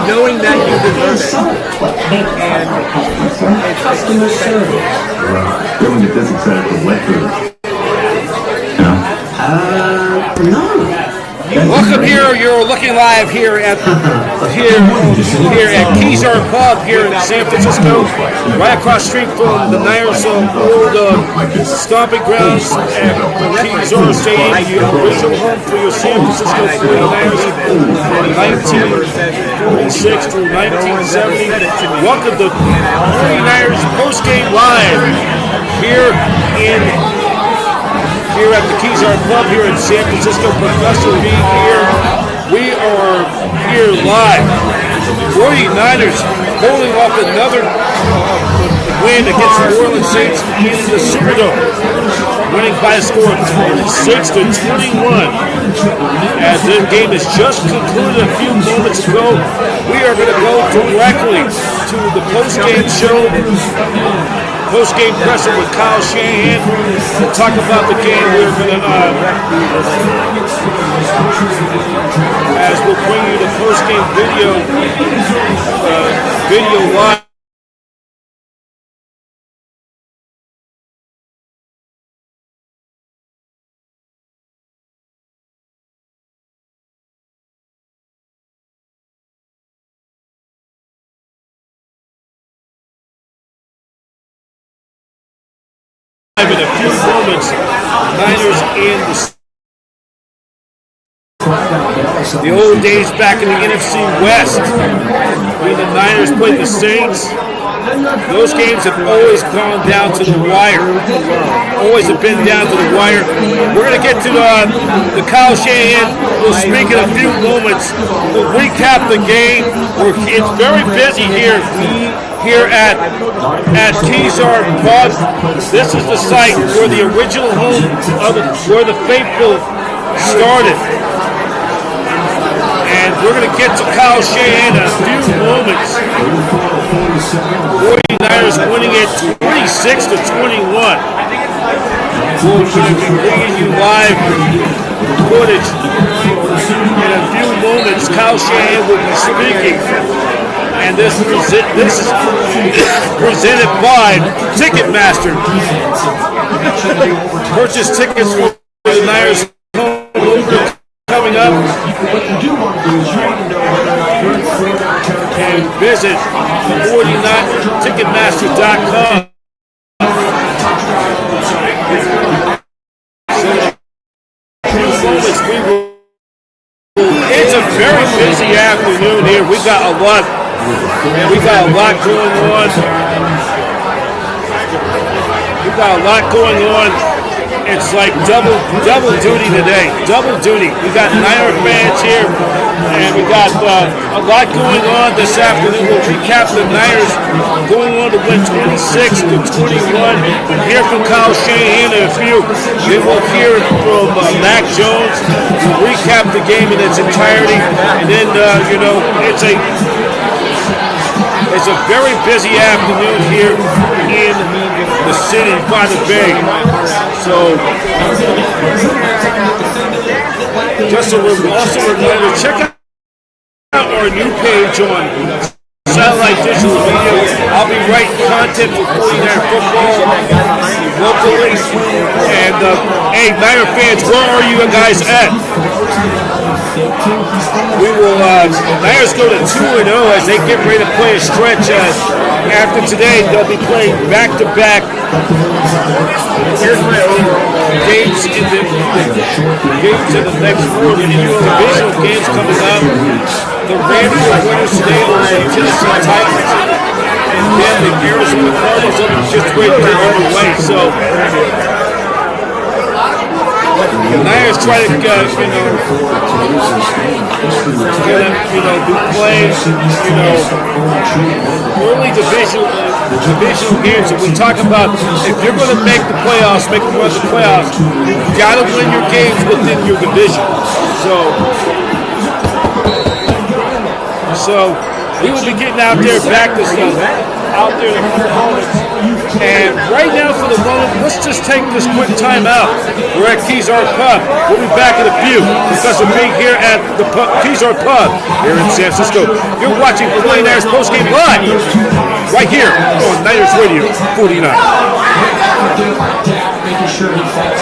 knowing that you deserve it. And it's customer service. Don't get this excited for wet food. No. Welcome here. You're looking live here at KEZAR Pub here in San Francisco, right across the street from the NINERS old stomping grounds at KEZAR Stadium, the original home for your San Francisco 49ers from 1946 through 1970. Welcome to 49ers postgame live here at the KEZAR Pub here in San Francisco. Professor V here. We are here live. 49ers holding off another win against the New Orleans Saints in the Superdome, winning by a score of 26-21. As the game has just concluded a few moments ago, we are going to go directly to the post-game show. Post-game presser with Kyle Shanahan to talk about the game. We're going to, as we'll bring you the post-game video live. In a few moments, Niners in the old days back in the NFC West, when the Niners played the Saints. Those games have always gone down to the wire. Always have been down to the wire. We're going to get to the Kyle Shanahan. We'll speak in a few moments. We'll recap the game. It's very busy here at KEZAR Pub. This is the site where the original home of where the faithful started. And we're going to get to Kyle Shanahan in a few moments. 49ers winning it 26-21. We're going to be bringing you live footage in a few moments. Kyle Shanahan will be speaking. And this is presented by Ticketmaster. Purchase tickets for the Niners coming up. And visit 49ticketmaster.com. It's a very busy afternoon here. We got a lot going on. It's like double duty today. Double duty. We got Niner fans here, and we got a lot going on this afternoon. We'll recap the Niners going on to win 26-21. Hear from Kyle Shanahan in a few. Then we'll hear from Mac Jones. We'll recap the game in its entirety, and then it's a very busy afternoon here in the city by the bay. So, just a reminder, check out our new page on Satellite Digital Media. I'll be writing content for 49er football locally. And, hey, Niner fans, where are you guys at? We will, Niners go to 2-0 as they get ready to play a stretch. After today, they'll be playing back-to-back games in the next 4 divisional games coming up. The Rams are winners today over the Tennessee Titans. And then the Arizona Cardinals will be just waiting to get underway. So, the Niners try to, be playing, early divisional games. And we talk about if you're going to make the playoffs, make it run the playoffs, you got to win your games within your division. So we will be getting out there back this out there in the opponents. And right now for the moment, let's just take this quick time out. We're at KEZAR Pub. We'll be back in a few. Professor B here at the KEZAR Pub here in San Francisco. You're watching the NINERS postgame live right here on Niners Radio 49. Making sure he falls.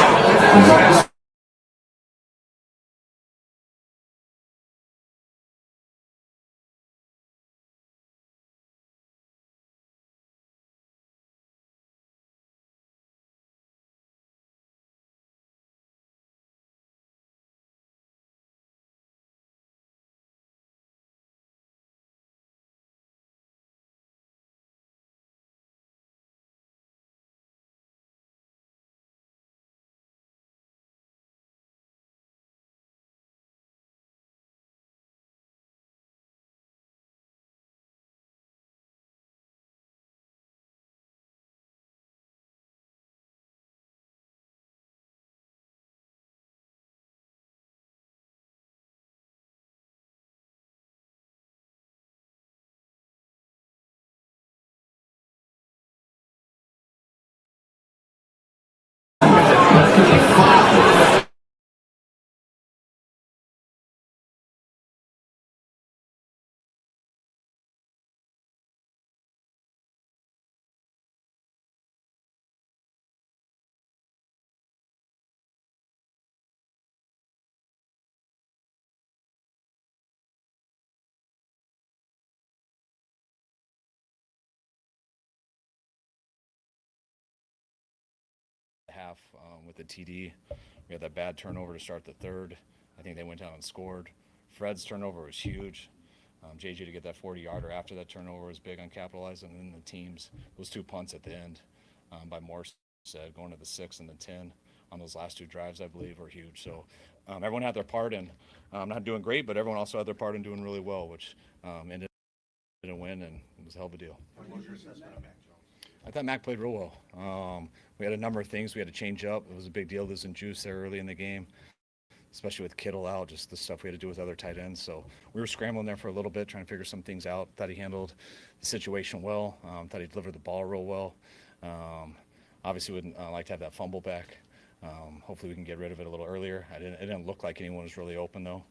Half with the TD. We had that bad turnover to start the third. I think they went down and scored. Fred's turnover was huge. JJ to get that 40-yarder after that turnover was big on capitalizing. And then the teams, those two punts at the end by Morse going to the 6 and the 10 on those last two drives, I believe, were huge. So everyone had their part in not doing great, but everyone also had their part in doing really well, which ended in a win, and it was a hell of a deal. What was your assessment of Mac Jones? I thought Mac played real well. We had a number of things we had to change up. It was a big deal losing Juice there early in the game, especially with Kittle out, just the stuff we had to do with other tight ends. So we were scrambling there for a little bit, trying to figure some things out. Thought he handled the situation well. Thought he delivered the ball real well. Obviously would like to have that fumble back. Hopefully we can get rid of it a little earlier. It didn't look like anyone was really open, though.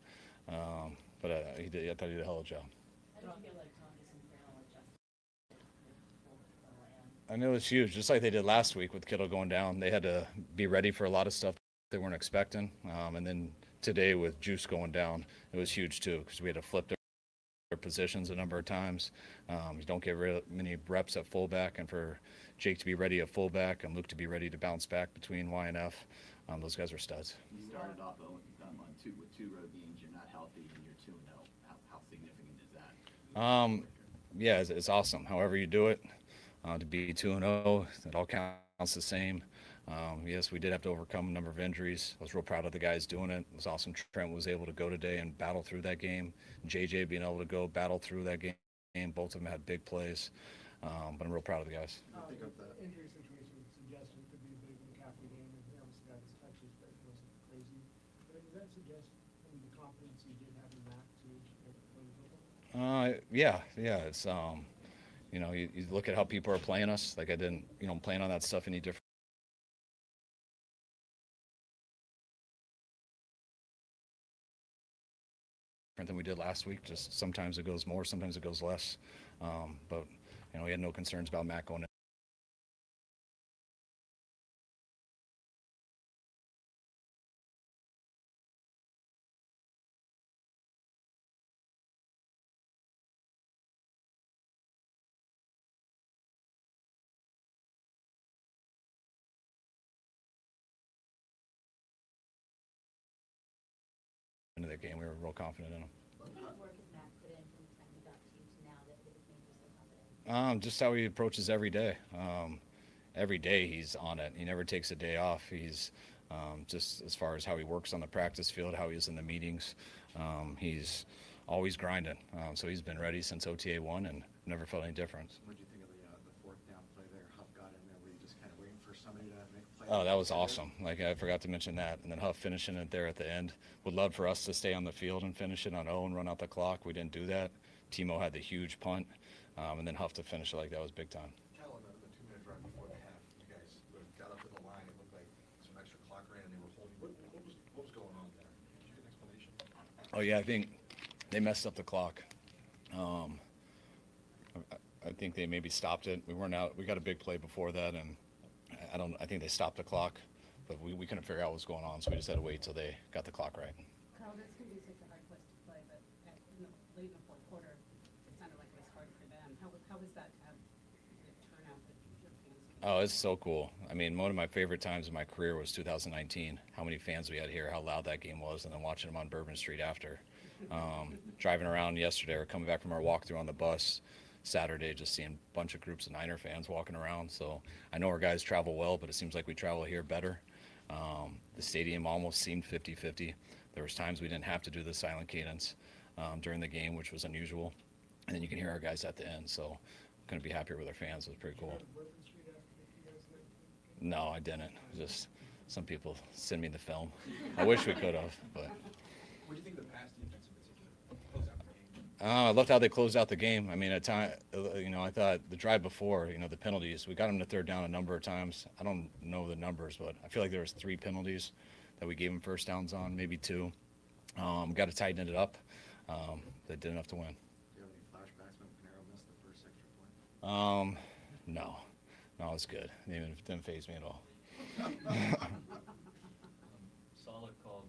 But I thought he did a hell of a job. I know it's huge, just like they did last week with Kittle going down. They had to be ready for a lot of stuff they weren't expecting. And then today with Juice going down, it was huge too, because we had to flip their positions a number of times. You don't get many reps at fullback, and for Jake to be ready at fullback and Luke to be ready to bounce back between Y and F, those guys are studs. You started off with two road games. You're not healthy, and you're 2-0. How significant is that? Yeah, it's awesome. However you do it. To be 2-0, it all counts the same. Yes, we did have to overcome a number of injuries. I was real proud of the guys doing it. It was awesome. Trent was able to go today and battle through that game. JJ being able to go battle through that game. Both of them had big plays. But I'm real proud of the guys. I think of the injury situation suggested it could be a big McCaffrey game, and he obviously got his touches, but it wasn't crazy. But does that suggest the confidence you did have in Mac to play football? Yeah. It's you look at how people are playing us. Like I didn't, playing on that stuff any different than we did last week. Just sometimes it goes more, sometimes it goes less. But we had no concerns about Mac going in. Into that game, we were real confident in them. What kind of work has Mac put in from the time he got to you to now that it became so confident? Just how he approaches every day. Every day he's on it. He never takes a day off. He's just as far as how he works on the practice field, how he is in the meetings. He's always grinding. So he's been ready since OTA 1 and never felt any difference. What did you think of the fourth down play there? Huff got in there. Were you just kind of waiting for somebody to make a play? Oh, that was awesome. Like, I forgot to mention that. And then Huff finishing it there at the end. Would love for us to stay on the field and finish it on 0 and run out the clock. We didn't do that. Timo had the huge punt, and then Huff to finish it like that was big time. Cal, on the 2-minute drive before the half, you guys got up to the line. It looked like some extra clock ran, and they were holding. What was going on there? Did you get an explanation? Oh yeah, I think they messed up the clock. I think they maybe stopped it. We weren't out. We got a big play before that, and I think they stopped the clock, but we couldn't figure out what was going on, so we just had to wait till they got the clock right. Carl, that's going to be such a hard place to play, but late in the fourth quarter, it sounded like it was hard for them. How was that to have the turnout that your fans? Oh, it's so cool. I mean, one of my favorite times in my career was 2019. How many fans we had here, how loud that game was, and then watching them on Bourbon Street after. Driving around yesterday or coming back from our walkthrough on the bus Saturday, just seeing a bunch of groups of Niner fans walking around. So I know our guys travel well, but it seems like we travel here better. The stadium almost seemed 50-50. There was times we didn't have to do the silent cadence during the game, which was unusual. And then you can hear our guys at the end. So couldn't be happier with our fans. It was pretty cool. No, I didn't. Just some people send me the film. I wish we could have, but. What do you think of the pass defense in particular? Close out the game. I loved how they closed out the game. I mean, at time, I thought the drive before, the penalties, we got them to third down a number of times. I don't know the numbers, but I feel like there was 3 penalties that we gave them first downs on, maybe 2. Got to tighten it up. They did enough to win. Do you have any flashbacks when Panero missed the first extra point? No, it was good. It didn't faze me at all. Solid call,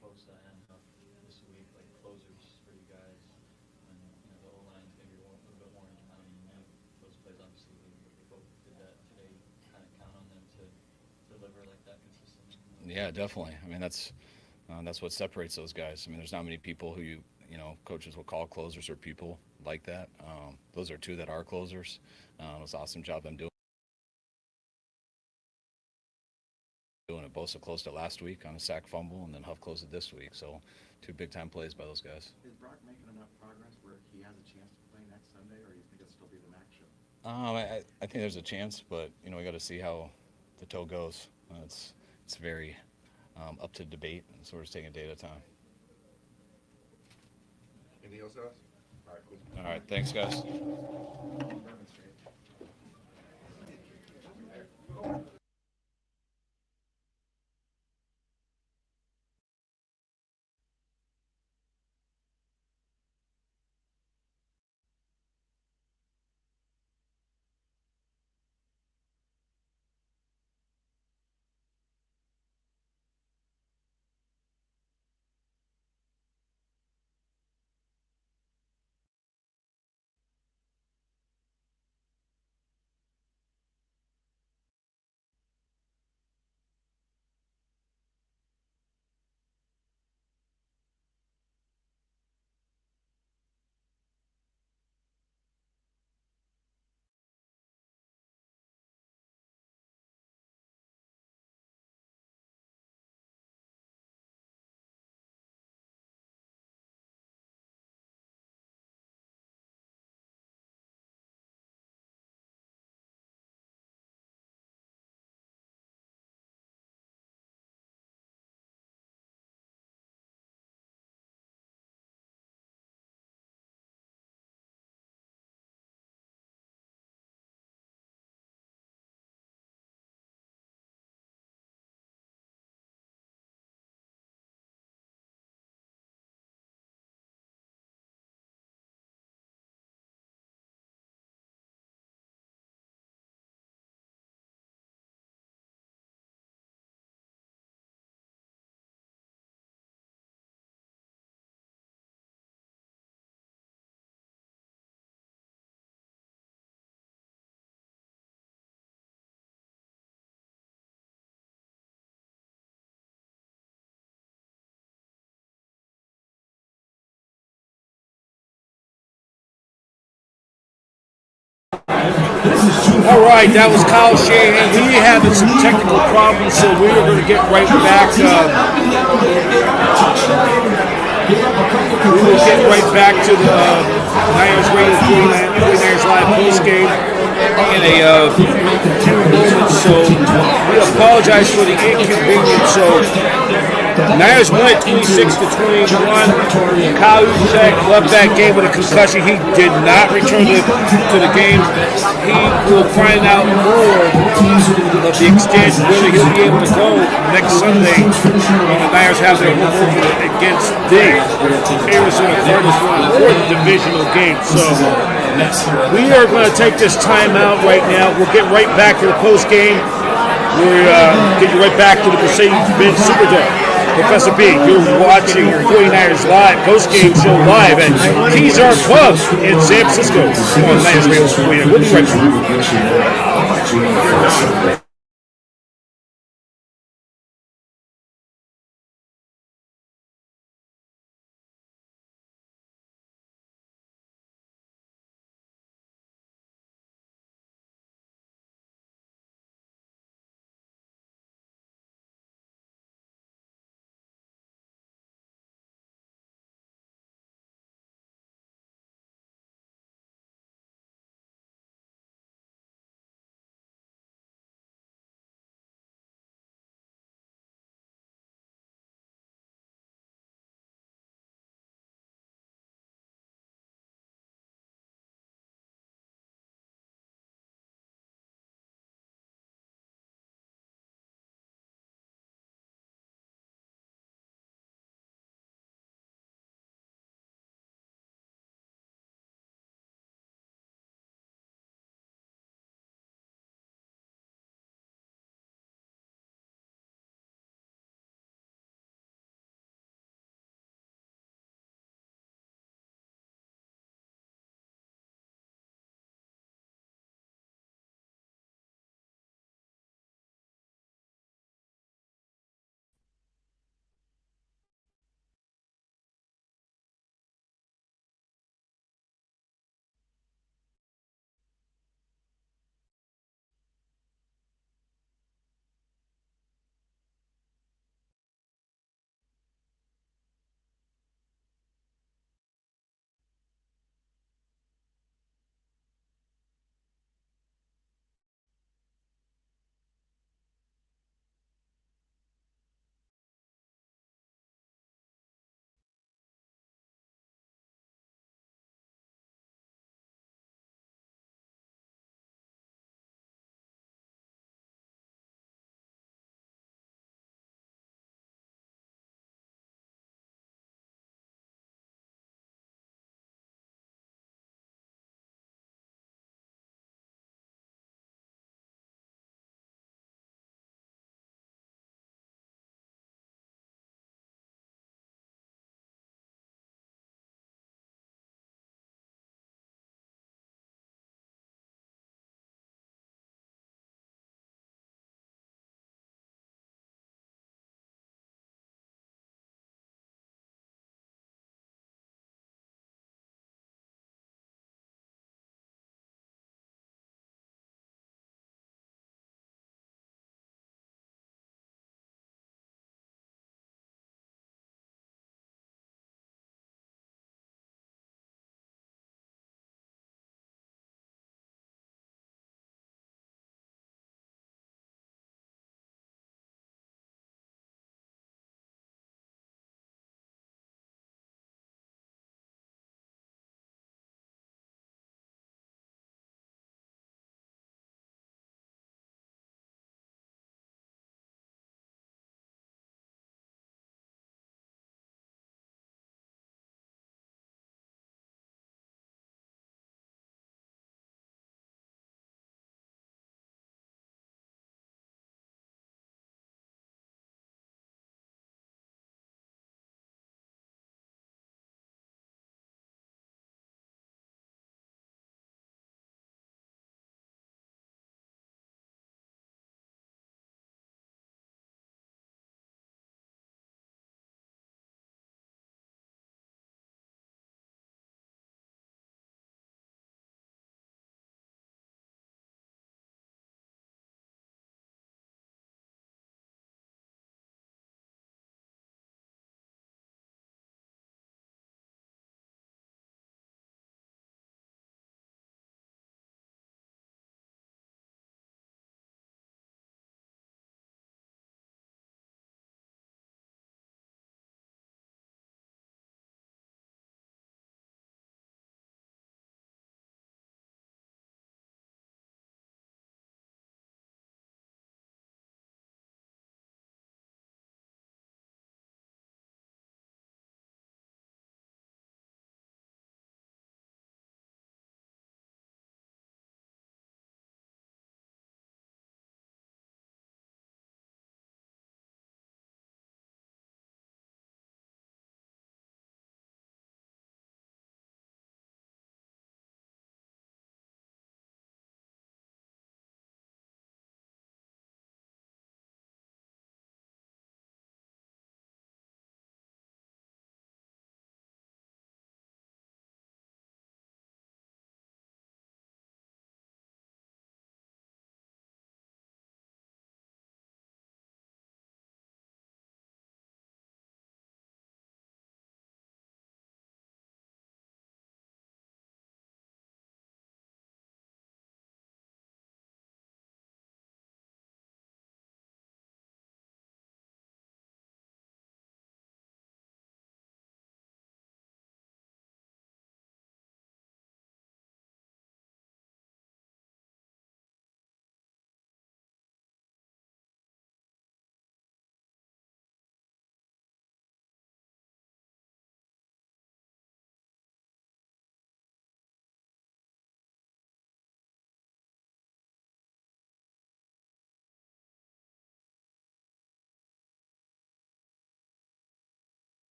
Bosa and Huff this week, like closers for you guys. And the O-line's maybe a little bit more in town. Those plays, obviously, they both did that today. Kind of count on them to deliver like that consistently. Yeah, definitely. I mean, that's what separates those guys. I mean, there's not many people who coaches will call closers or people like that. Those are 2 that are closers. It was an awesome job them doing it. Bosa closed it last week on a sack fumble, and then Huff closed it this week. So 2 big-time plays by those guys. Is Brock making enough progress where he has a chance to play next Sunday, or do you think it'll still be the Mac show? I think there's a chance, but we got to see how the toe goes. It's very up to debate, and so we're just taking a day at a time. Anything else, Alex? All right, cool. All right, thanks, guys. Bourbon Street. All right, that was Kyle Shanahan. We having some technical problems, so we are going to get right back. We will get right back to the Niners Radio 49ers Live postgame in a few moments. So we apologize for the inconvenience. So Niners won it 26-21. Kyle Juszczyk left that game with a concussion. He did not return to the game. He will find out more of the extent whether he'll be able to go next Sunday when the Niners have their home opener against the Arizona Cardinals for an important divisional game. So we are going to take this time out right now. We'll get right back to the post game. We'll get you right back to the Mercedes-Benz Superdome. Professor B, you're watching your 49ers live post-game show live at KEZAR Pub in San Francisco on Niners Radio. We'll be right back.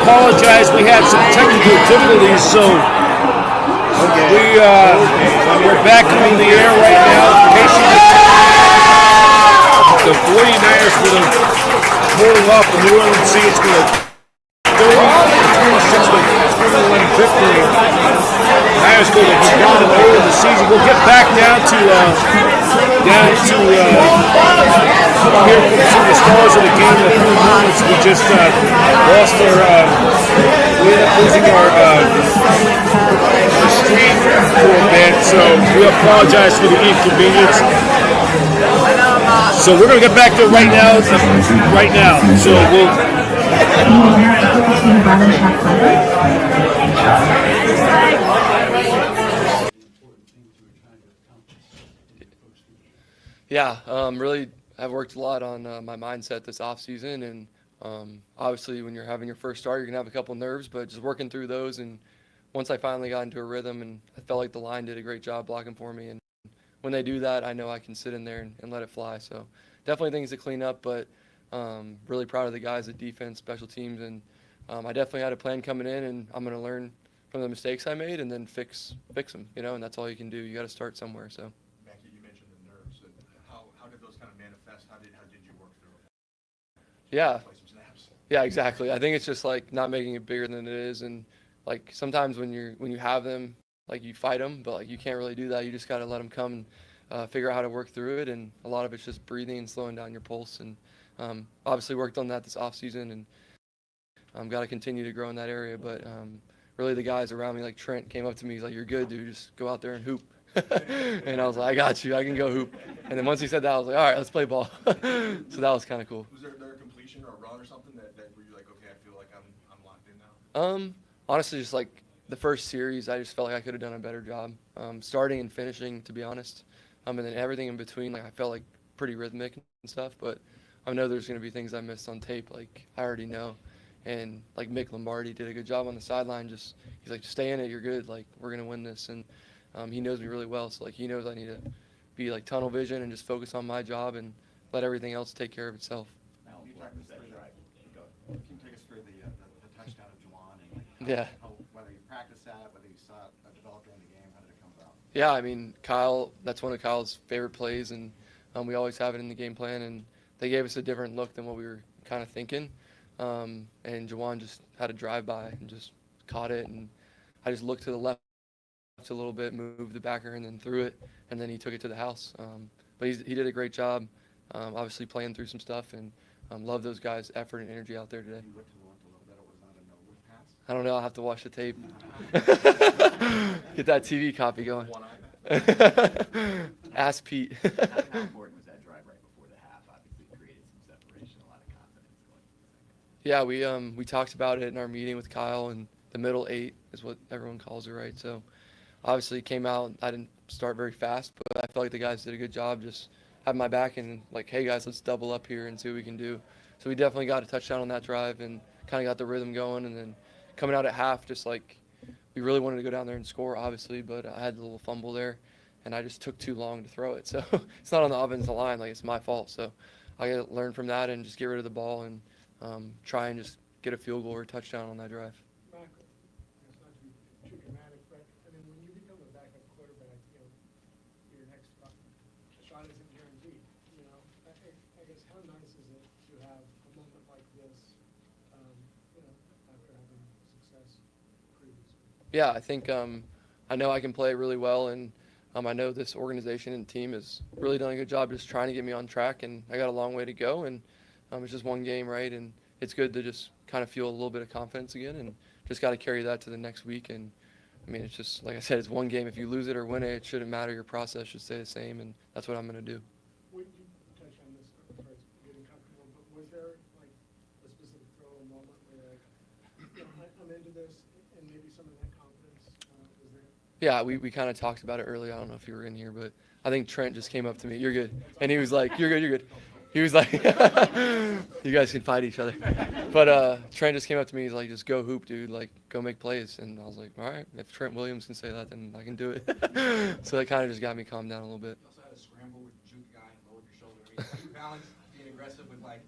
apologize. We had some technical difficulties, so we're back on the air right now. Casey, the 49ers for the holding off the New Orleans Saints for the 26-21 victory. Niners go to 1-0 in the season. We'll get back down to hear from some of the stars of the game in a few moments. We just lost we ended up losing our stream for a bit, so we apologize for the inconvenience. So we're going to get back to it right now. So we'll. Yeah, really, I've worked a lot on my mindset this off season, and obviously when you're having your first start, you're gonna have a couple nerves, but just working through those. And once I finally got into a rhythm, and I felt like the line did a great job blocking for me, and when they do that, I know I can sit in there and let it fly. So definitely things to clean up, but really proud of the guys at defense, special teams, and I definitely had a plan coming in, and I'm gonna learn from the mistakes I made and then fix them, and that's all you can do. You got to start somewhere. So. You mentioned the nerves. And how did those kind of manifest? How did you work through it? Yeah. Play some snaps. Yeah, exactly. I think it's just like not making it bigger than it is, and like sometimes when you have them, like you fight them, but like you can't really do that. You just got to let them come and figure out how to work through it, and a lot of it's just breathing and slowing down your pulse. And obviously worked on that this off season, and got to continue to grow in that area. But really, the guys around me, like Trent, came up to me. He's like, "You're good, dude. Just go out there and hoop." And I was like, "I got you. I can go hoop." And then once he said that, I was like, "All right, let's play ball." So that was kind of cool. Was there a completion or a run or something that were you like, okay, I feel like I'm locked in now? Honestly, just like the first series, I just felt like I could have done a better job, starting and finishing, to be honest. And then everything in between, like I felt like pretty rhythmic and stuff. But I know there's going to be things I missed on tape, like I already know. And like Mick Lombardi did a good job on the sideline. He's like, just stay in it. You're good. Like we're gonna win this. And he knows me really well. So like he knows I need to be like tunnel vision and just focus on my job and let everything else take care of itself. How important was that drive? Go ahead. Can you take us through the touchdown of Juwan and Yeah. whether you practiced that, whether you saw it develop during the game, how did it come about? Yeah, I mean Kyle. That's one of Kyle's favorite plays, and we always have it in the game plan. And they gave us a different look than what we were kind of thinking. And Juwan just had a drive-by and just caught it, and I just looked to the left a little bit, moved the backer, and then threw it, and then he took it to the house. But he did a great job, obviously playing through some stuff, and love those guys' effort and energy out there today. You whipped to the left a little bit, it was not a no-look pass? I don't know. I'll have to watch the tape. Get that TV copy going. Ask Pete. How important was that drive right before the half? Obviously, it created some separation, a lot of confidence going into the second half. Yeah, we talked about it in our meeting with Kyle, and the middle eight is what everyone calls it, right? So obviously came out. I didn't start very fast, but I felt like the guys did a good job just having my back and like, hey guys, let's double up here and see what we can do. So we definitely got a touchdown on that drive and kind of got the rhythm going. And then coming out at half, just like we really wanted to go down there and score, obviously, but I had a little fumble there, and I just took too long to throw it. So it's not on the offensive line, like it's my fault. So I got to learn from that and just get rid of the ball and try and just get a field goal or a touchdown on that drive. Mark, it's not to be too dramatic, but I mean, when you become a backup quarterback, your next shot isn't guaranteed. I guess how nice is it to have a moment like this, after having success previously? Yeah, I think I know I can play really well, and I know this organization and team has really done a good job just trying to get me on track, and I got a long way to go, and it's just one game, right? And it's good to just kind of feel a little bit of confidence again, and just got to carry that to the next week. And I mean, it's just, like I said, it's one game. If you lose it or win it, it shouldn't matter. Your process should stay the same, and that's what I'm going to do. When you touch on this as far as getting comfortable, but was there like a specific throw a moment where you're like, I'm into this, and maybe some of that confidence was there? Yeah, we kind of talked about it earlier. I don't know if you were in here, but I think Trent just came up to me. You're good. And he was like, you're good, you're good. He was like, you guys can fight each other. But Trent just came up to me. He's like, just go hoop, dude. Like, go make plays. And I was like, all right, if Trent Williams can say that, then I can do it. So that kind of just got me calmed down a little bit. You also had a scramble with the juke guy and lowered your shoulder. I mean, how do you balance being aggressive with, like,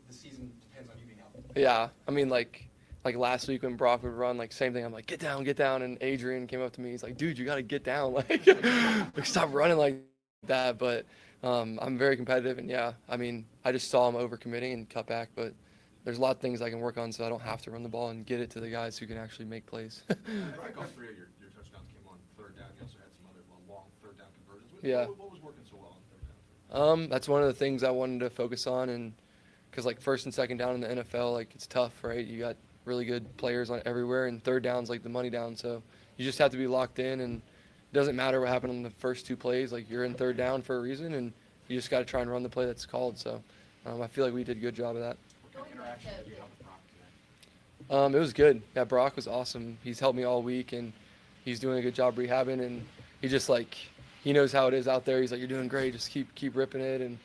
the season depends on you being healthy? Yeah, I mean, like like last week when Brock would run, like same thing. I'm like, get down. And Adrian came up to me. He's like, dude, you got to get down. Like stop running like that. But I'm very competitive. And yeah, I mean, I just saw him overcommitting and cut back. But there's a lot of things I can work on so I don't have to run the ball and get it to the guys who can actually make plays. I think all three of your touchdowns came on third down. You also had some other long third down conversions. Yeah. What was working so well on third down? That's one of the things I wanted to focus on. And because like first and second down in the NFL, like it's tough, right? You got really good players on everywhere, and third down's like the money down. So you just have to be locked in, and it doesn't matter what happened on the first two plays. Like you're in third down for a reason, and you just got to try and run the play that's called. So I feel like we did a good job of that. What interaction did you have with Brock today? It was good. Yeah, Brock was awesome. He's helped me all week, and he's doing a good job rehabbing, and he just like he knows how it is out there. He's like, you're doing great. Just keep ripping it, and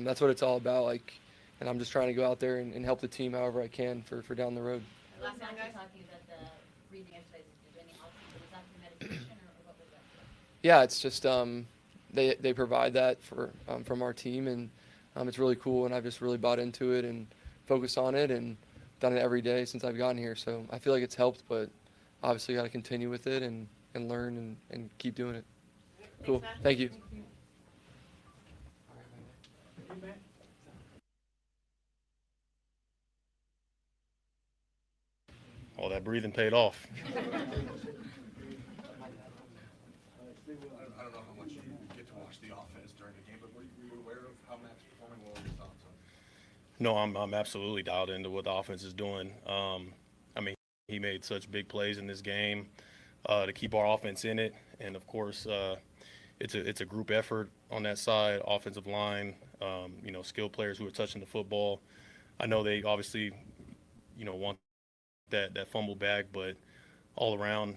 that's what it's all about. Like. And I'm just trying to go out there and help the team however I can for down the road. Last time you were talking about the breathing exercises, did any oxygen, was that for meditation or what was that? Yeah, it's just they provide that from our team, and it's really cool, and I've just really bought into it and focused on it and done it every day since I've gotten here. So I feel like it's helped, but obviously got to continue with it and learn and keep doing it. Cool. Thank you. All that breathing paid off. I don't know how much you get to watch the offense during the game, but were you aware of how Matt's performing? What were your thoughts on it? No, I'm absolutely dialed into what the offense is doing. I mean, he made such big plays in this game to keep our offense in it, and of course, it's a group effort on that side, offensive line, skilled players who are touching the football. I know they obviously, want that fumble back, but all around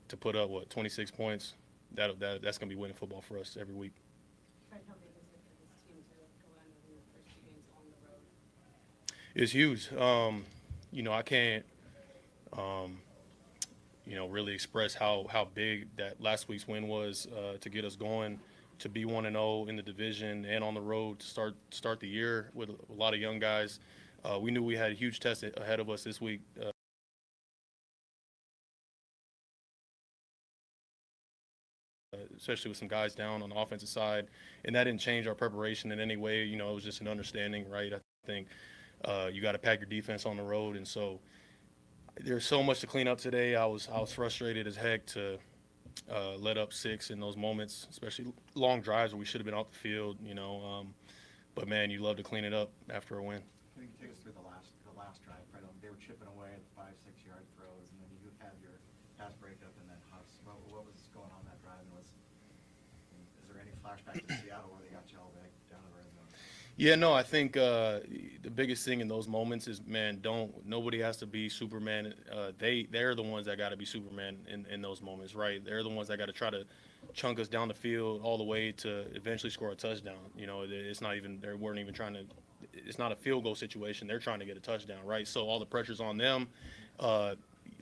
to put up 26 points, that's gonna be winning football for us every week. Fred, how big is it for this team to go out and win the first two games on the road? It's huge. I can't really express how big that last week's win was to get us going, to be 1-0 in the division and on the road to start the year with a lot of young guys. We knew we had a huge test ahead of us this week. Especially with some guys down on the offensive side, and that didn't change our preparation in any way. It was just an understanding, right? I think you got to pack your defense on the road, and so there's so much to clean up today. I was frustrated as heck to let up 6 in those moments, especially long drives where we should have been off the field. But man, you love to clean it up after a win. Can you take us through the last drive, Fred? They were chipping away at the 5-6 yard throws, and then you had your pass breakup and then Huffs. What was going on that drive? And is there any flashback to Seattle where they got you all back down to the red zone? Yeah, no, I think the biggest thing in those moments is, man, nobody has to be Superman. They're the ones that got to be Superman in those moments, right? They're the ones that got to try to chunk us down the field all the way to eventually score a touchdown. It's not even, they weren't even trying to, it's not a field goal situation. They're trying to get a touchdown, right? So all the pressure's on them.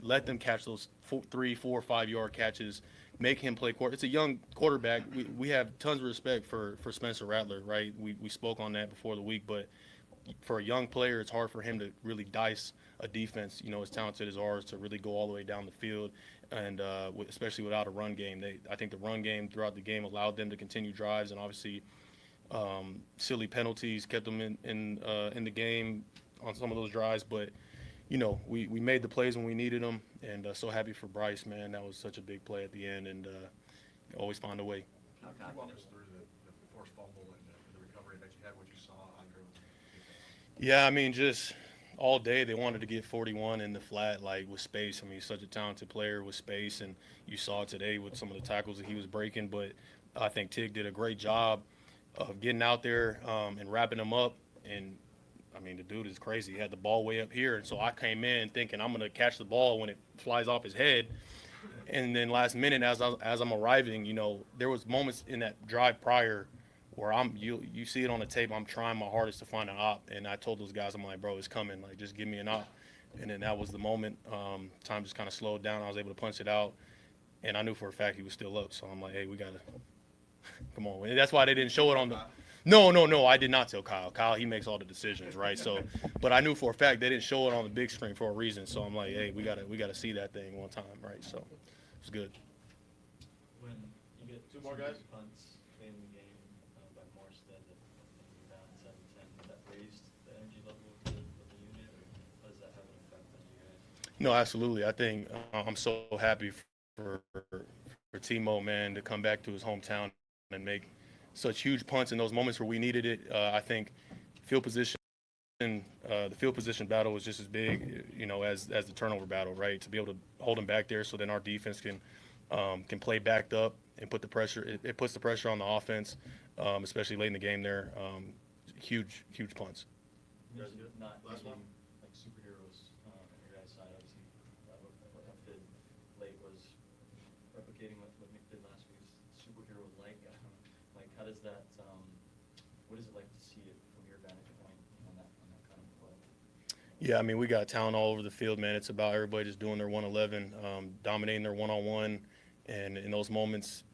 Let them catch those 3, 4, 5 yard catches. Make him play quarter. It's a young quarterback. We have tons of respect for Spencer Rattler, right? We spoke on that before the week, but for a young player, it's hard for him to really dice a defense, as talented as ours, to really go all the way down the field, and especially without a run game. I think the run game throughout the game allowed them to continue drives, and obviously silly penalties kept them in the game on some of those drives, but we made the plays when we needed them, and so happy for Bryce, man. That was such a big play at the end, and always find a way. Can you walk us through the forced fumble and the recovery that you had, what you saw on your defense? Yeah, I mean, just all day they wanted to get 41 in the flat, like with space. I mean, he's such a talented player with space, and you saw it today with some of the tackles that he was breaking, but I think Tig did a great job of getting out there and wrapping him up, and I mean, the dude is crazy. He had the ball way up here, and so I came in thinking I'm going to catch the ball when it flies off his head. And then last minute, as I'm arriving, there was moments in that drive prior where you see it on the tape, I'm trying my hardest to find an op, and I told those guys, I'm like, bro, it's coming. Like, just give me an op. And then that was the moment. Time just kind of slowed down. I was able to punch it out, and I knew for a fact he was still up. So I'm like, hey, we got to – come on. And that's why they didn't show it on the – No, I did not tell Kyle. Kyle, he makes all the decisions, right? So, but I knew for a fact they didn't show it on the big screen for a reason. So I'm like, hey, we gotta see that thing one time, right? So it's good. When you get Two more guys? punts in the game by Morstead and you're down 7-10, does that raise the energy level of the unit, or does that have an effect on you guys? No, absolutely. I think I'm so happy for Timo, man, to come back to his hometown and make such huge punts in those moments where we needed it. I think field position, the field position battle was just as big, you know, as the turnover battle, right? To be able to hold them back there, so then our defense can play backed up and put the pressure. It puts the pressure on the offense, especially late in the game. There, huge punts. There's not needing like superheroes on your guys' side. Obviously, what Huff did late was replicating what Nick did last week. Is superhero-like. Like, how does that? What is it like to see it from your vantage point on that kind of play? Yeah, I mean, we got talent all over the field, man. It's about everybody just doing their 111, dominating their one-on-one, and in those moments,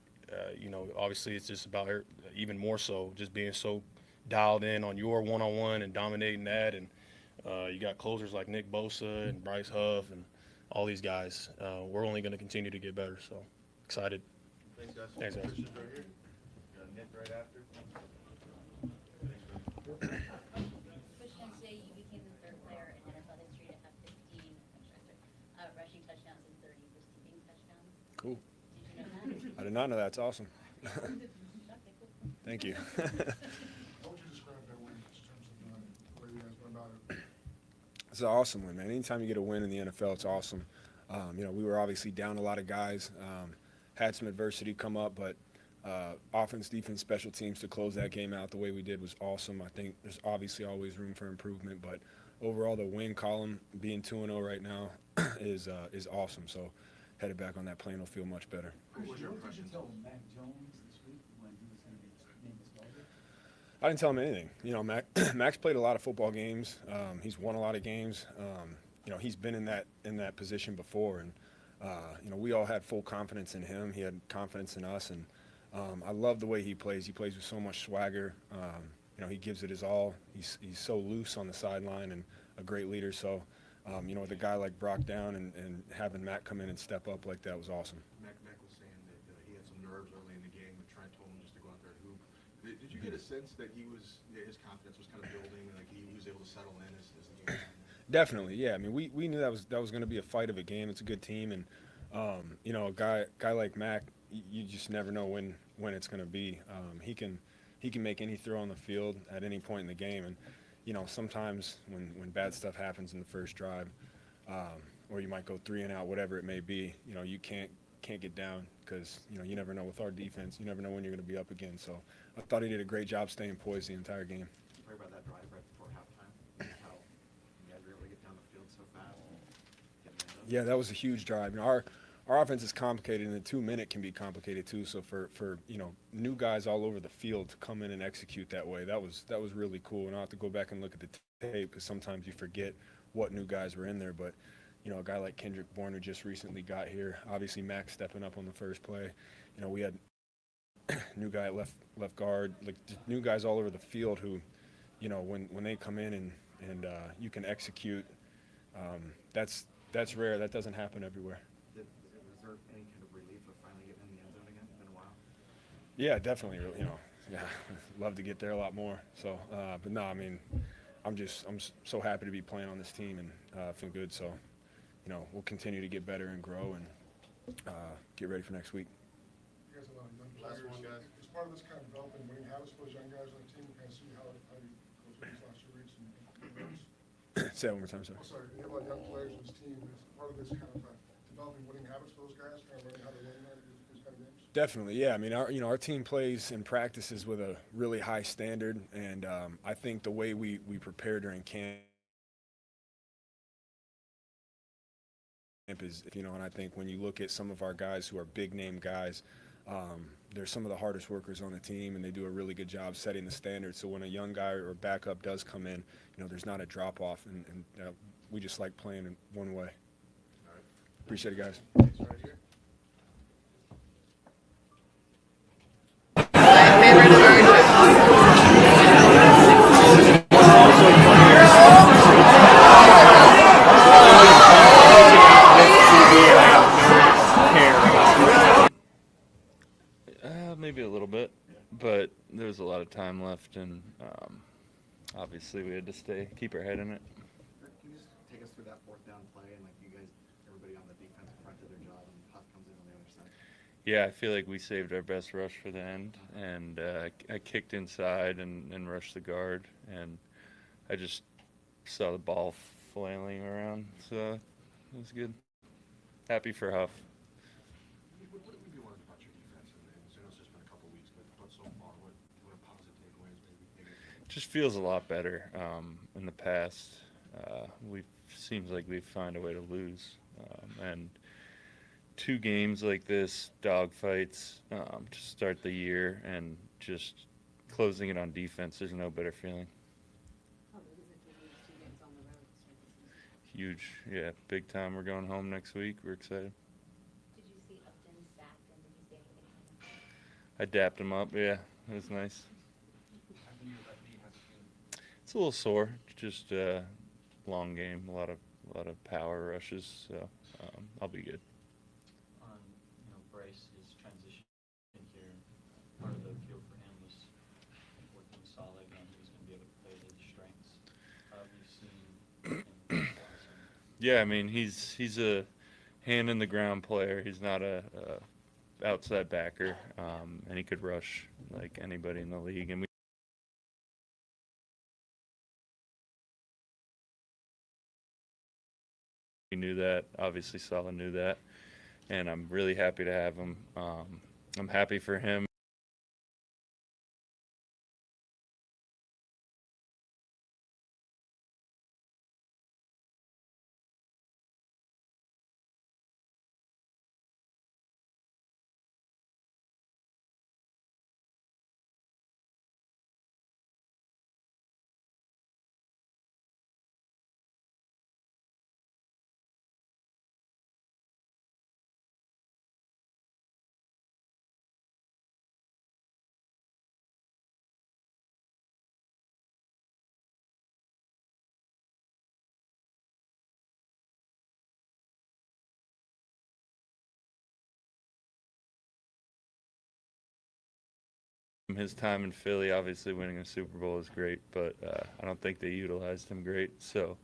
you know, obviously it's just about even more so just being so dialed in on your one-on-one and dominating that. And you got closers like Nick Bosa and Bryce Huff and all these guys. We're only going to continue to get better. So excited. Thanks, guys. Thanks, guys. Christian's right here. Got Nick right after. Christian, today you became the third player in NFL history to have 15 rushing touchdowns and 30 receiving touchdowns. Cool. Did you know that? I did not know that. It's awesome. Thank you. How would you describe that win in terms of the way you guys went about it? It's an awesome win, man. Anytime you get a win in the NFL, it's awesome. You know, we were obviously down a lot of guys, had some adversity come up, but offense, defense, special teams to close that game out the way we did was awesome. I think there's obviously always room for improvement, but overall the win column being 2-0 right now is awesome. So headed back on that plane will feel much better. What was your impression? Mac Jones this week when he was going to be named starter? I didn't tell him anything. You know, Mac's played a lot of football games. He's won a lot of games. You know, he's been in that position before, and you know, we all had full confidence in him. He had confidence in us, and I love the way he plays. He plays with so much swagger. You know, he gives it his all. He's so loose on the sideline and a great leader. So, you know, with a guy like Brock down and having Mac come in and step up like that was awesome. Mac was saying that he had some nerves early in the game, but Trent told him just to go out there and hoop. Did you get a sense that his confidence was kind of building, like he was able to settle in as the game? Definitely, yeah. I mean, we knew that was going to be a fight of a game. It's a good team, and you know, a guy like Mac, you just never know when it's going to be. He can make any throw on the field at any point in the game, and you know, sometimes when bad stuff happens in the first drive, or you might go 3 and out, whatever it may be, you know, you can't get down because you know, you never know with our defense. You never know when you're going to be up again. So I thought he did a great job staying poised the entire game. Talk about that drive right before halftime. How you guys were able to get down the field so fast. Yeah, that was a huge drive. You know, our offense is complicated, and the 2-minute can be complicated too. So for you know, new guys all over the field to come in and execute that way, that was really cool. And I'll have to go back and look at the tape because sometimes you forget what new guys were in there. But you know, a guy like Kendrick Bourne who just recently got here, obviously Max stepping up on the first play. You know, we had new guy at left guard, like new guys all over the field who, you know, when they come in and you can execute, that's rare. That doesn't happen everywhere. Was there any kind of relief of finally getting in the end zone again? It's been a while. Yeah, definitely. You know, yeah, love to get there a lot more. So, but no, I mean, I'm so happy to be playing on this team and feel good. So, you know, we'll continue to get better and grow and get ready for next week. You guys have a lot of young players. Last one, guys. As part of this kind of developing winning habits for those young guys on the team, kind of see how you go through these last 2 weeks and Say that one more time, sir. sorry, you have a lot of young players on this team. As part of this kind of developing winning habits for those guys, kind of learning how to win these kind of games? Definitely, yeah. I mean, our team plays and practices with a really high standard, and I think the way we prepare during camp is, you know, and I think when you look at some of our guys who are big name guys, they're some of the hardest workers on the team, and they do a really good job setting the standard. So when a young guy or backup does come in, you know, there's not a drop off, and we just like playing in one way. All right. Appreciate it, guys. Thanks, right here. My favorite emotion. but there was a lot of time left, and obviously we had to keep our head in it. Can you just take us through that fourth down play and like you guys, everybody on the defensive front did their job and Huff comes in on the other side? Yeah, I feel like we saved our best rush for the end, and I kicked inside and rushed the guard, and I just saw the ball flailing around, so it was good. Happy for Huff. What have you learned about your defense? And I know it's just been a couple weeks, but so far, what are positive takeaways maybe? Just feels a lot better. In the past, seems like we find a way to lose, and 2 games like this, dogfights, to start the year, and just closing it on defense. There's no better feeling. How big is it to lose 2 games on the road to start the season? Huge, yeah, big time. We're going home next week. We're excited. Did you see Upton sacked and did you say anything? I dapped him up. Yeah, it was nice. It's a little sore. Just long game. A lot of power rushes. So I'll be good. On, Bryce's transition here, part of the appeal for him was working solid and he was going to be able to play to his strengths. How have you seen him? Yeah, I mean he's a hand in the ground player. He's not a outside backer, and he could rush like anybody in the league. And we knew that. Obviously, Salah knew that, and I'm really happy to have him. I'm happy for him. His time in Philly, obviously winning a Super Bowl is great, but I don't think they utilized him great. So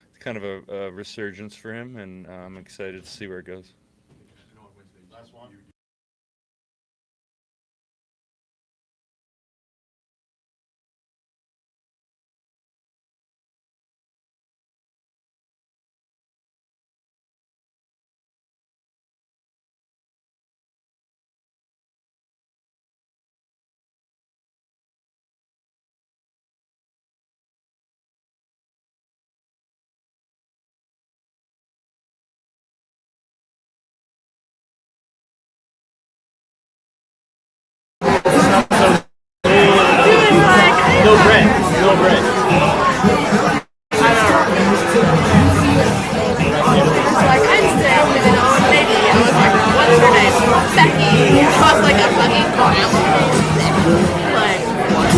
it's kind of a resurgence for him, and I'm excited to see where it goes. I know on Wednesday, last one. No bread. No bread. Like, I'm Sam with an old lady. I was like, what's her name? Becky. I was like a fucking clown. Like,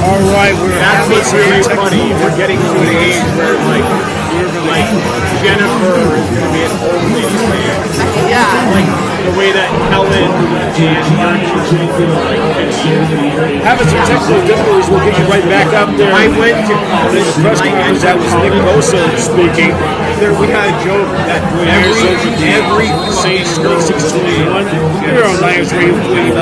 All right, that's what's really funny. We're getting to an age where like Jennifer is gonna be an old lady. yeah. Like the way that Helen and Having some technical difficulties, we'll get you right back up there. I went to In college. the press conference, that was Nick Bosa speaking. We had a joke that every Saints 26-21. Here on Niners Radio 29.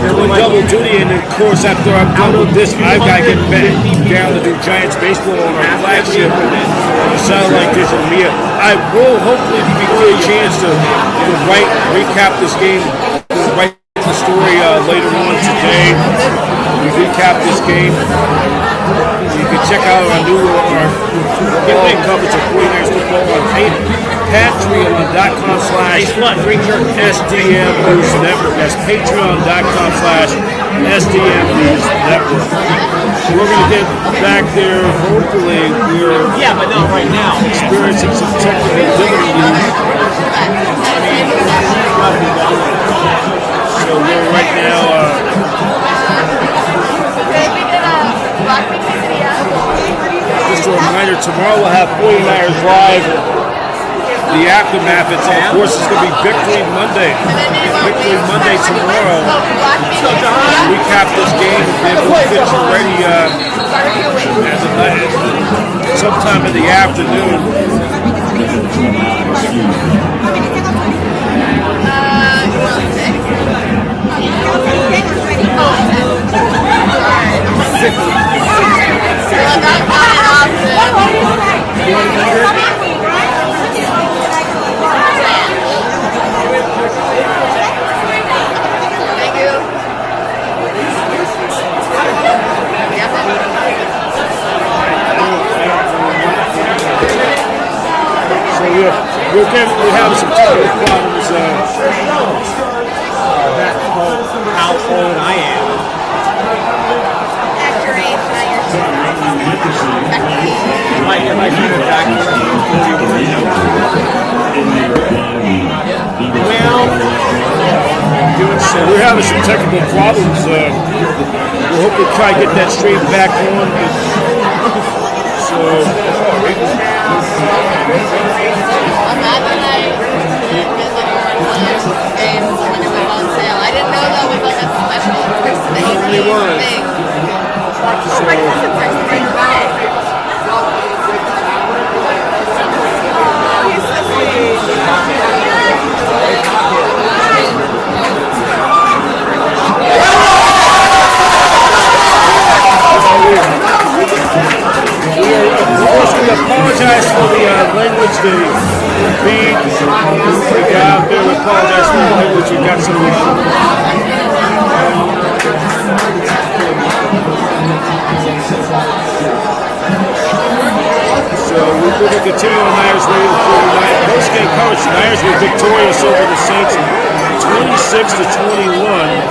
Doing double duty, and of course, after I'm done with this, I've got to get back down to do Giants baseball on our flagship satellite digital media. I will hopefully give you a chance to recap this game, to write the story later on today. We recap this game. You can check out our new football coverage of 49ers football on Patreon.com/SDM News Network. That's Patreon.com/SDM News Network. We're going to get back there. Hopefully, we're but not right now. experiencing some technical difficulties. So we're right now. Just a reminder, tomorrow we'll have 49ers Live. The aftermath, of course, it's going to be Victory Monday. Victory Monday tomorrow. Recap this game, and then we'll get you ready sometime in the afternoon. We're having some technical problems. How old I am. So we're having some technical problems. We'll hope to try to get that straight back on. So I didn't know that was like a special thing. Oh my cousin's actually he's so sweet. of course, we apologize for the language, the feed. We got out there, we apologize for the language. We got some. So we're going to continue on Niners Radio 49. Post-game coverage. The Niners were victorious over the Saints 26-21.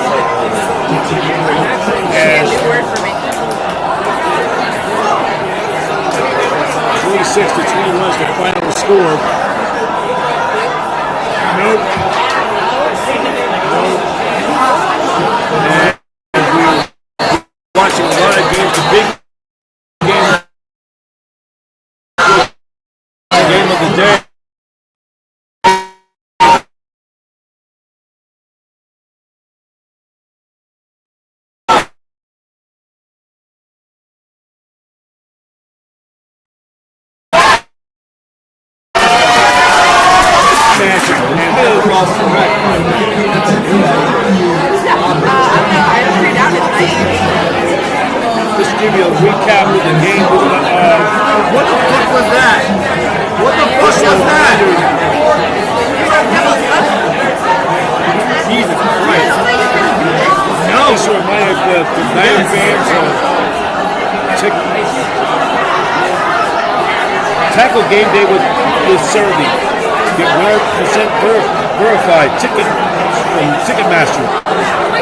And 26-21 is the final score. Nope. And we're watching a lot of games. The big game of the day. Just to give you a recap of the game. What the fuck was that? What the fuck was that? Jesus Christ. No. Just a reminder the Niner fans tackle game day with certainty. Get 100% verified ticket from Ticketmaster.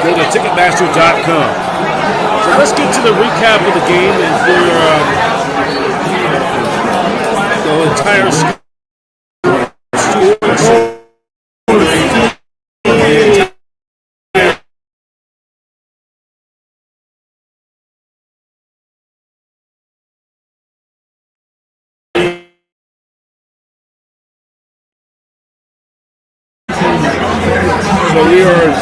Go to Ticketmaster.com. So let's get to the recap of the game and for the entire score. we are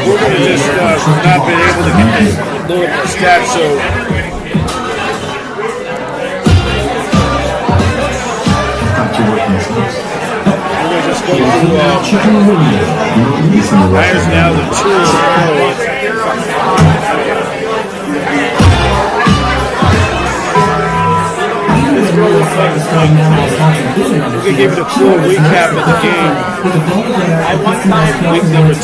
we're going to just not been able to get load up the stats, so we're going to just go through Niners now the 2-0. We're going to give it a full recap of the game. Week number 2.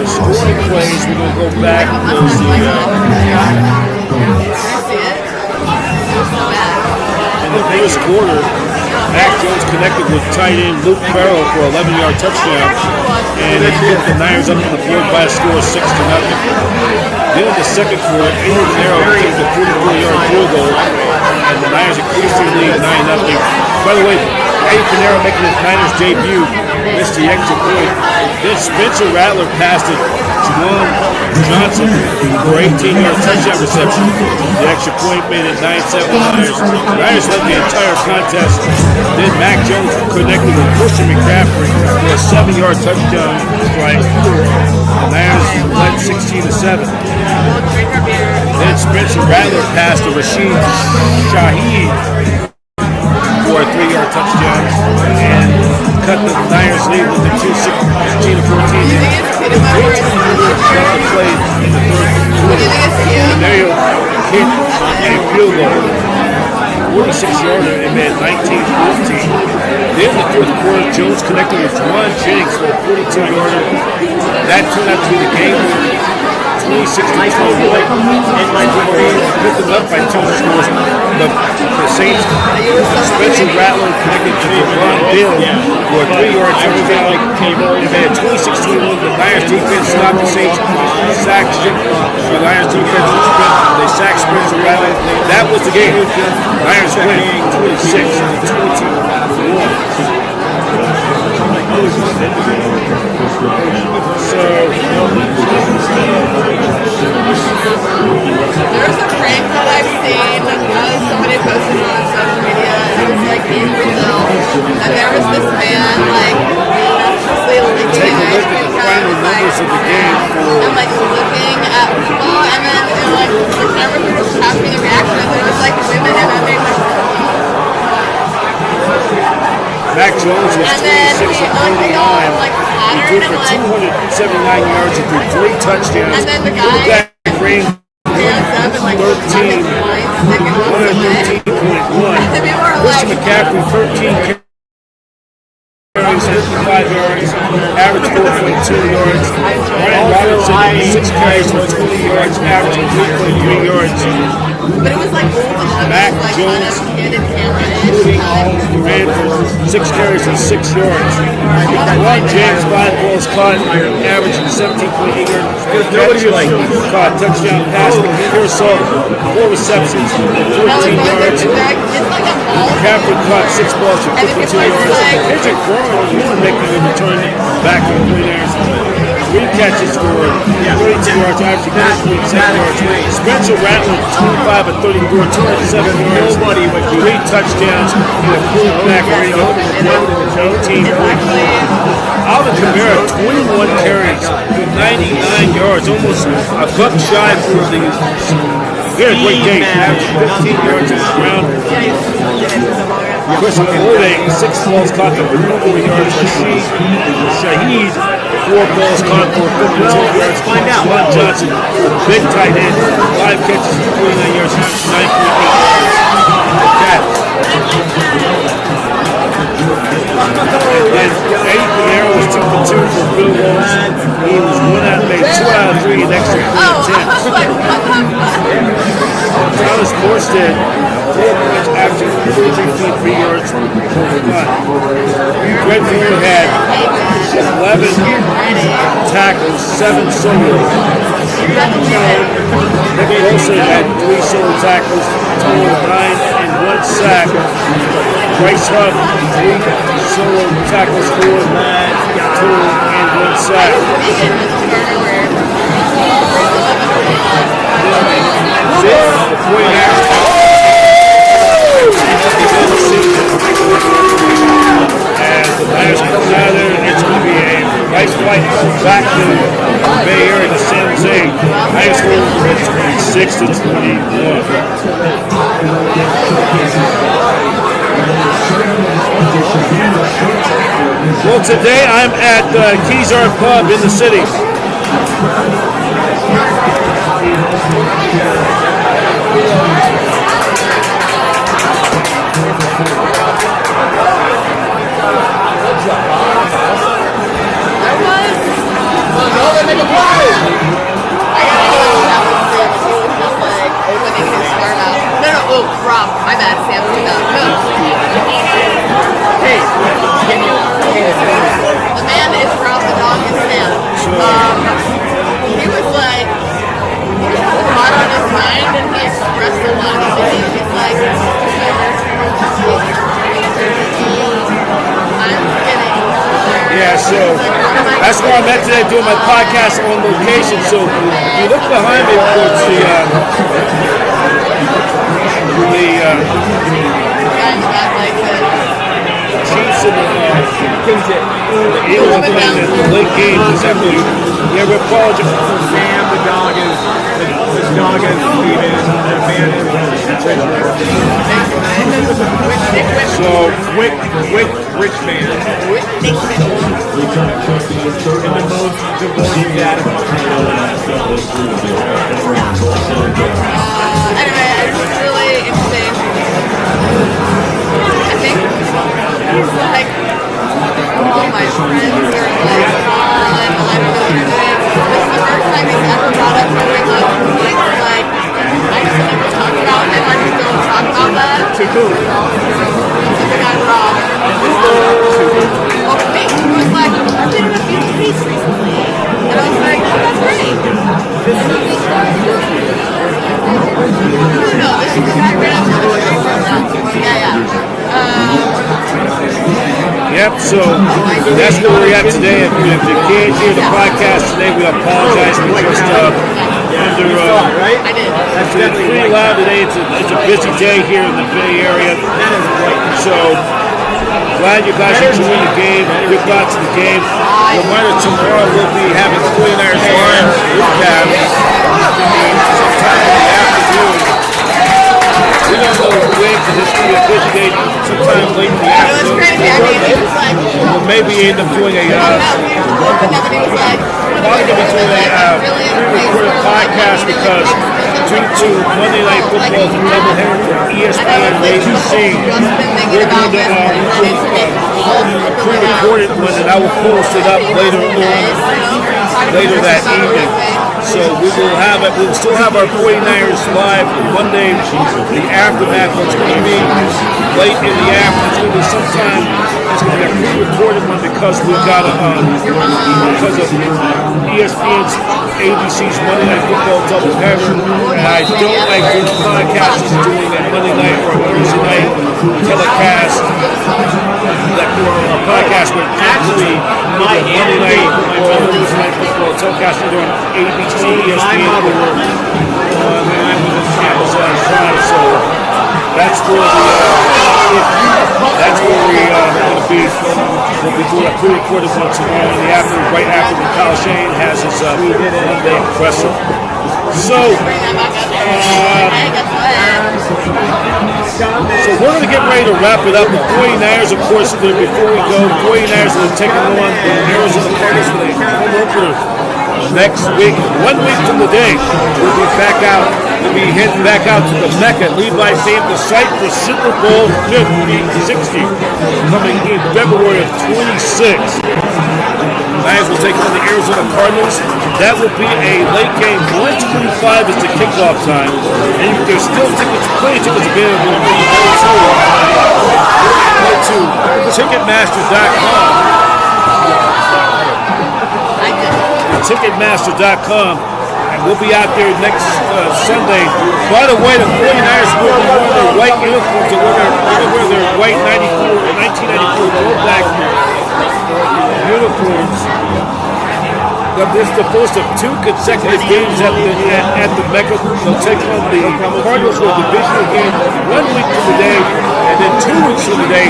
Scoring plays, we're going to go back to in the first quarter, Mac Jones connected with tight end Luke Farrell for an 11-yard touchdown, and it put the Niners up on the board by a score of 6-0. Then in the second quarter, Adrian Pinero kicked a 44-yard field goal, and the Niners increased their lead 9-0. By the way, Adrian Pinero making his Niners debut missed the extra point. Then Spencer Rattler passed it to Juwan Johnson for 18-yard touchdown reception. The extra point made it 9-7 Niners. The Niners led the entire contest. Then Mac Jones connected with Christian McCaffrey for a 7-yard touchdown strike. The Niners led 16-7. Then Spencer Rattler passed to Rashid Shaheed for a 3-yard touchdown and cut the Niners lead with the 16-14. The play in the third quarter. Mario kicked a field goal, 46-yarder, and made 19-14. Then in the fourth quarter, Jones connected with Juwan Jennings for a 42-yarder. That turned out to be the game. 26-21. Picked them up by 2 scores. The Saints, Spencer Rattler connected to Ron Bill for a 3-yard touchdown. And made it 26-21. The Niners defense stopped the Saints. Sacked the Niners defense. They sacked Spencer Rattler. That was the game. Niners win 26-21. So there's a prank that I've seen. Somebody posted it on social media. It was like in Brazil, and there was this man like licking an ice cream cone, and like looking at people, and then like the camera crew was capturing the reaction, and there was like women and then they like. Mac Jones was 26 of 39. He threw for 279 yards and threw 3 touchdowns. And then the guy ran 113.1. Christian McCaffrey 13 carries, 55 yards, average 4.2 yards. Brian Robinson 6 carries for 20 yards, averaging 3.3 yards. But it was like Mac Jones ran for 6 carries and 6 yards. Juwan James 5 balls caught, averaging 17.8 yards. Caught touchdown pass. Pearsall 4 receptions for 14 yards. McCaffrey caught 6 balls for 52 yards. Kendrick Bourne making a return back to the Niners. 3 catches for 32 yards, averaging 9.7 yards. Spencer Rattler, 25 of 34, 207 yards, 3 touchdowns, and a quarterback rating of 18. Alvin Kamara, 21 carries for 99 yards, almost a buck shy for the. He had a great day, averaging 15 yards on the ground. Chris Olave, 6 balls caught for 54 yards. Shaheed, 4 balls caught for 52 yards. Juan Johnson, big tight end, 5 catches for 49 yards, averaging 9.8. And Eddie Pinero was 2 for 2 for Bill Walsh. He was 2 out of 3 in extra point attempts. Thomas Morstead, 4 points after 33.3 yards per punt. Greg Moore had 11 tackles, 7 solos. Nick Wilson had 3 solo tackles, total 9 and 1 sack. Bryce Huff, 3 solo tackles, 4 total and 1 sack. And the Niners come out of there, and it's going to be a nice fight back to the Bay Area to San Jose. High school is 26-21. Well, today I'm at KEZAR Pub in the city. Rob, my bad, Sam, do that. No. Hey, can you? The man is Rob, the dog is Sam. He was like, he was a lot on his mind, and he expressed a lot to me. He's like, I'm getting older. Yeah, so that's where I'm at today doing my podcast on location. So if you look behind me towards the Chiefs and the Eagles are playing the late game this afternoon. Yeah, we apologize. Sam, the dog is Steven, the man is So, Rich man. And the most devoted dad of anyway, it's really interesting. I think it's like all my friends are like, I don't know what you're doing. This is the first time he's ever brought up something like I just never talk about him. I just don't talk about that. Too cool. The guy Rob. Well, for me, he was like, I've been in a few debates recently. And I was like, oh, that's great. No, this is the guy right after the show. Yeah. Yep, so that's where we're at today. If you can't hear the podcast today, we apologize. We're just under. It's pretty loud today. It's a busy day here in the Bay Area. So glad you guys enjoyed the game. Good thoughts of the game. Reminder, tomorrow we'll be having 49ers Lions recap sometime in the afternoon. We don't know when because it's going to be a busy day sometime late in the afternoon. We'll maybe end up doing a pre-recorded podcast because due to Monday Night Football is a doubleheader from ESPN and ABC, we're going to a pre-recorded one and I will post it up later that evening. So we will have it. We'll still have our 49ers live Monday. The aftermath. It's going to be late in the afternoon. It's going to be sometime. It's going to be a pre-recorded one because we've got because of ESPN's ABC's Monday Night Football doubleheader, and I don't like doing podcasts doing a Monday night or a Thursday night telecast that podcast with actually Monday night football, Thursday night football telecast on ABC, ESPN, so that's where we are going to be. We'll be doing a pre-recorded one tomorrow in the afternoon, right after the Kyle Shane has his Monday presser. So we're going to get ready to wrap it up. The 49ers, of course, before we go, 49ers are taking on the Arizona Cardinals for the home opener next week. 1 week from today, we'll be back out. We'll be heading back out to the Mecca, Levi Stadium, the site for Super Bowl 60, coming in February of 26. Niners will take on the Arizona Cardinals. That will be a late game. 1:25 is the kickoff time. And there's still plenty of tickets available. Go to Ticketmaster.com. Ticketmaster.com. And we'll be out there next Sunday. By the way, the 49ers will be wearing their white uniforms. They're going to wear their white 1994 throwback uniforms. This is the first of 2 consecutive games at the Mecca. They'll take on the Cardinals for a divisional game 1 week from today, and then 2 weeks from today,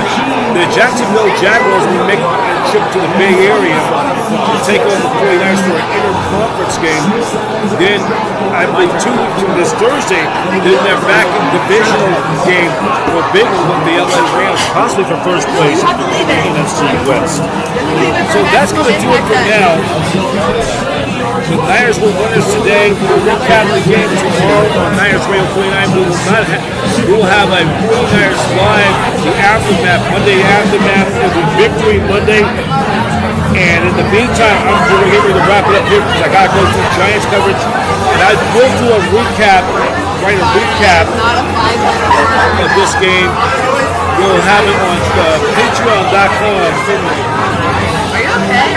the Jacksonville Jaguars will make a trip to the Bay Area to take on the 49ers for an interconference game. Then, I believe 2 weeks from this Thursday, then they're back in divisional game for big one with the LA Rams, possibly for first place in the NFC West. So that's going to do it for now. The Niners will win us today. We'll recap the game tomorrow on Niners Radio 49. We will have a 49ers live, the aftermath, Monday aftermath. It'll be Victory Monday. And in the meantime, I'm going to wrap it up here because I got to go through Giants coverage. And I will do a recap of this game. We'll have it on Patreon.com. Are you okay?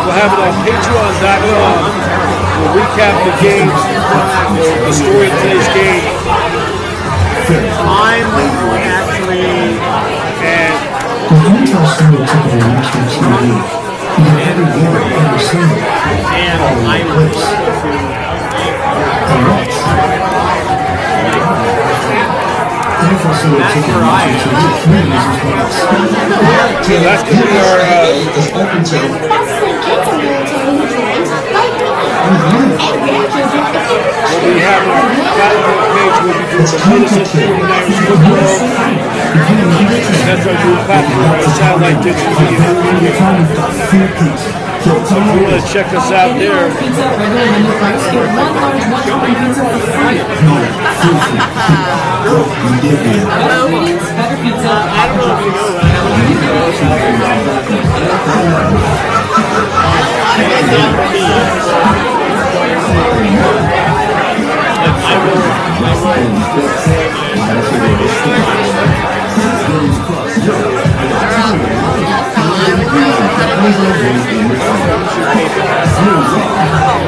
We'll have it on Patreon.com. We'll recap the games, the story of today's game. I'm actually and I that's where I am. So that's going to be our we'll be having our Facebook page. We'll be doing the latest 49ers football. That's our new platform, our satellite digital media. So if you want to check us out there,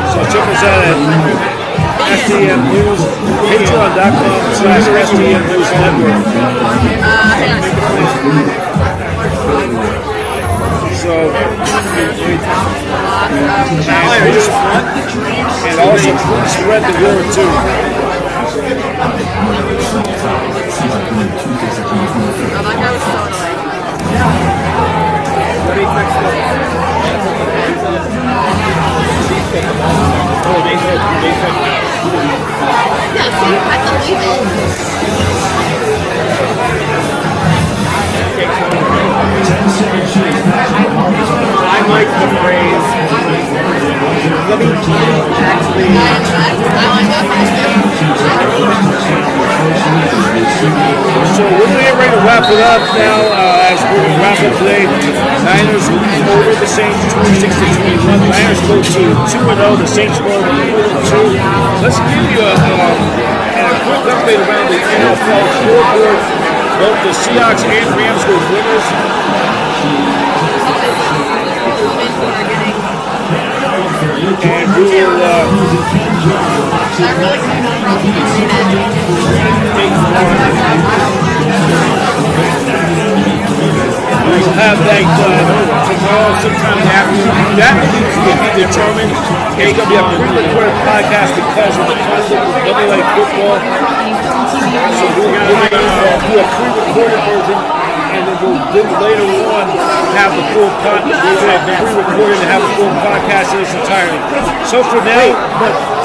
so check us out at SDM News, patreon.com/SDM News Network. So, and also please spread the word too. I like the phrase. Let me actually. So we're going to get ready to wrap it up now. As we're going to wrap up today, Niners over the Saints 26-21. Niners go to 2-0. The Saints go over 4-2. Let's give you a quick update around the NFL scoreboard. Both the Seahawks and Rams were winners. And we will have that tomorrow sometime in the afternoon. That needs to be determined. It's going to be a pre-recorded podcast because of the conflict with Monday Night Football. So we're going to do a pre-recorded version, and then we'll later on have the full podcast. We're going to pre-record and have a full podcast in its entirety. So for now,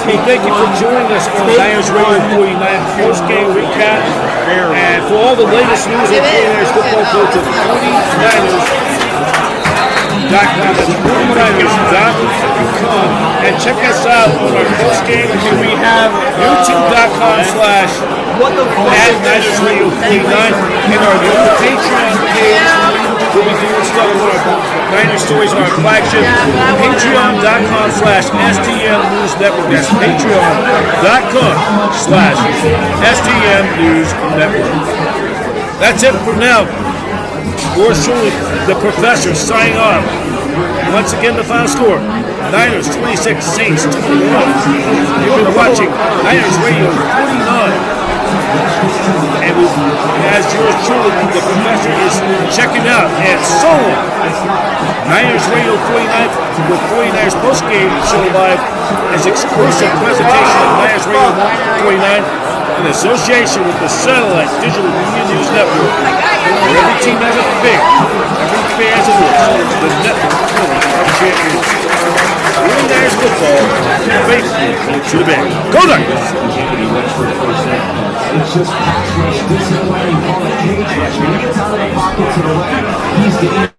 hey, thank you for joining us on Niners Radio 49 post-game recap. And for all the latest news on 49ers football, go to 49ers.com. That's 49ers.com. And check us out on our post-game. We have youtube.com/Niners Radio 49 and our Patreon page. We'll be doing stuff on our Niners stories on our flagship. Patreon.com/STM News Network. That's Patreon.com/STM News Network. That's it for now. Yours truly, the Professor, signing off. Once again, the final score: Niners 26, Saints 21. You've been watching Niners Radio 49. And as yours truly, the Professor is checking out and solo Niners Radio 49 with 49ers postgame show live as exclusive presentation of Niners Radio 49 in association with the Satellite Digital Media News Network. Where every team has a fan, every fan has a voice. The network of champions. 49ers football, faithful to the bank. Go Niners! It's just pass rush, discipline, call it cage rush. When he gets out of the pocket to the left, he's the